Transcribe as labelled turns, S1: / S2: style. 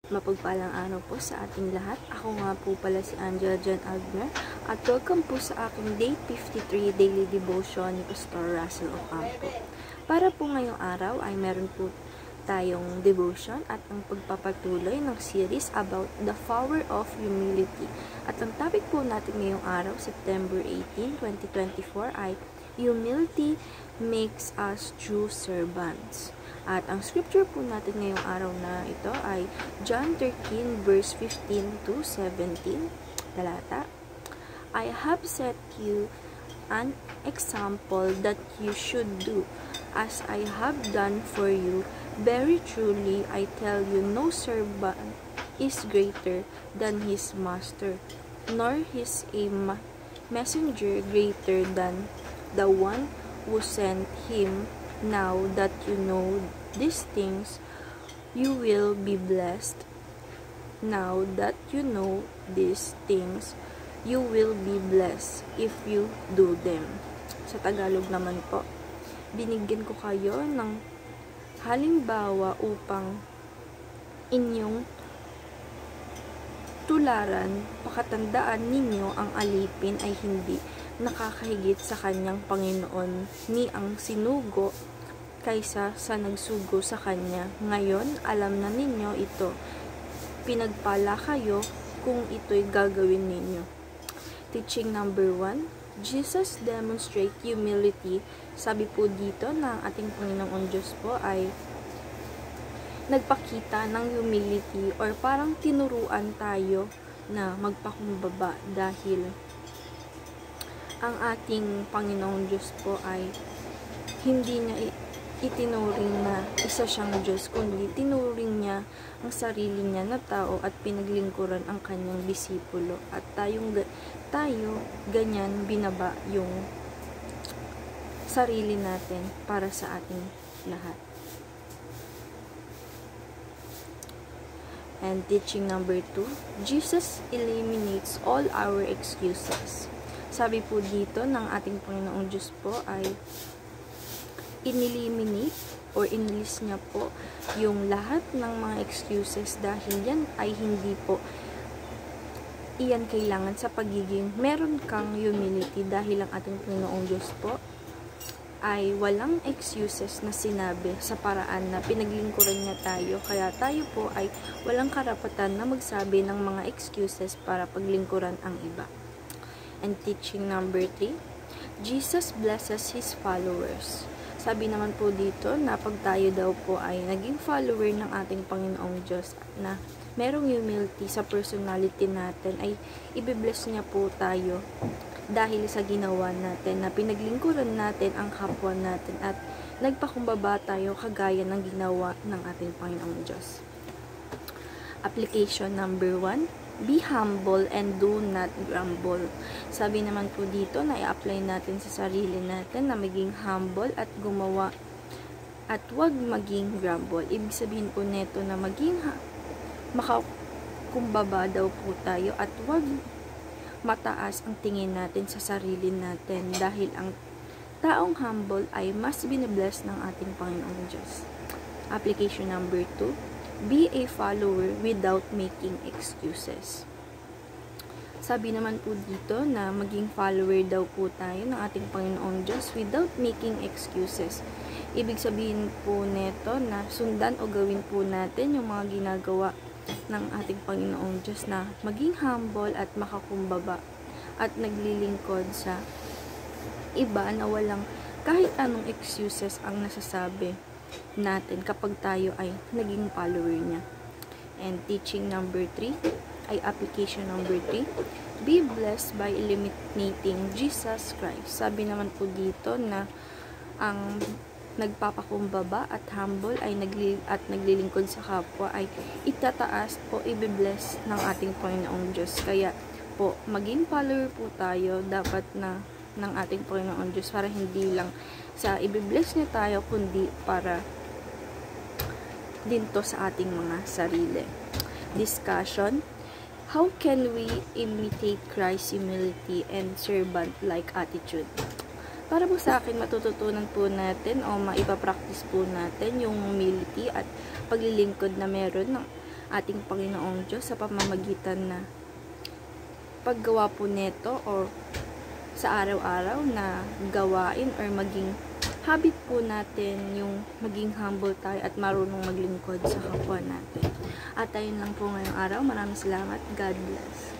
S1: Mapagpalang araw po sa ating lahat. Ako nga po pala si Angela Jan Agner at welcome po sa aking Day 53 Daily Devotion ni Pastor Russell Ocampo. Para po ngayong araw ay meron po tayong devotion at ang pagpapatuloy ng series about the power of humility. At ang topic po natin ngayong araw, September 18, 2024 ay Humility makes us true servants. At ang scripture po natin ngayong araw na ito ay John 13 verse 15 to 17. Talata, I have set you an example that you should do as I have done for you. Very truly, I tell you, no servant is greater than his master, nor is a messenger greater than the one who sent him. Now that you know these things, you will be blessed. Now that you know these things, you will be blessed if you do them. Sa Tagalog naman po, binigyan ko kayo ng halimbawa upang inyong tularan, pakatandaan ninyo ang alipin ay hindi nakakahigit sa kanyang Panginoon ni ang sinugo kaysa sa nagsugo sa kanya. Ngayon, alam na ninyo ito. Pinagpala kayo kung ito'y gagawin ninyo. Teaching number 1, Jesus demonstrate humility. Sabi po dito na ating Panginoong Diyos po ay nagpakita ng humility or parang tinuruan tayo na magpakumbaba dahil ang ating Panginoong Diyos po ay hindi niya itinuring na isa siyang Diyos, kundi tinuring niya ang sarili niya na tao at pinaglingkuran ang kanyang disipulo. At tayo ganyan binaba yung sarili natin para sa ating lahat. And teaching number 2, Jesus eliminates all our excuses. Sabi po dito ng ating Panginoong Diyos po ay ineliminate or inilis niya po yung lahat ng mga excuses dahil yan ay hindi po iyan kailangan sa pagiging meron kang humility dahil ang ating Panginoong Diyos po ay walang excuses na sinabi sa paraan na pinaglingkuran niya tayo. Kaya tayo po ay walang karapatan na magsabi ng mga excuses para paglingkuran ang iba. And teaching number 3, Jesus blesses His followers. Sabi naman po dito na pag tayo daw po ay naging follower ng ating Panginoong Diyos na merong humility sa personality natin, ay ibibless niya po tayo dahil sa ginawa natin na pinaglingkuran natin ang kapwa natin at nagpakumbaba tayo kagaya ng ginawa ng ating Panginoong Diyos. Application number 1, be humble and do not grumble. Sabi naman po dito na i-apply natin sa sarili natin na maging humble at gumawa at wag maging grumble. Ibig sabihin po neto na maging makakumbaba daw po tayo at wag mataas ang tingin natin sa sarili natin dahil ang taong humble ay mas binibless ng ating Panginoong Diyos. Application number 2, be a follower without making excuses. Sabi naman po dito na maging follower daw po tayo ng ating Panginoong Diyos without making excuses. Ibig sabihin po neto na sundan o gawin po natin yung mga ginagawa ng ating Panginoong Diyos na maging humble at makakumbaba at naglilingkod sa iba na walang kahit anong excuses ang nasasabi natin kapag tayo ay naging follower niya. And teaching number 3 ay application number 3, be blessed by eliminating Jesus Christ. Sabi naman po dito na ang nagpapakumbaba at humble ay naglilingkod sa kapwa ay itataas o ibibless ng ating Panginoong Diyos. Kaya po maging follower po tayo dapat na ng ating Panginoong Diyos para hindi lang sa ibibless niya tayo kundi para din to sa ating mga sarili. Discussion, how can we imitate Christ's humility and servant-like attitude? Para po sa akin, matututunan po natin o maipapractice po natin yung humility at paglilingkod na meron ng ating Panginoong Diyos sa pamamagitan na paggawa po neto or sa araw-araw na gawain or maging habit po natin yung maging humble tayo at marunong maglingkod sa kapwa natin. At ayun lang po ngayong araw. Maraming salamat. God bless.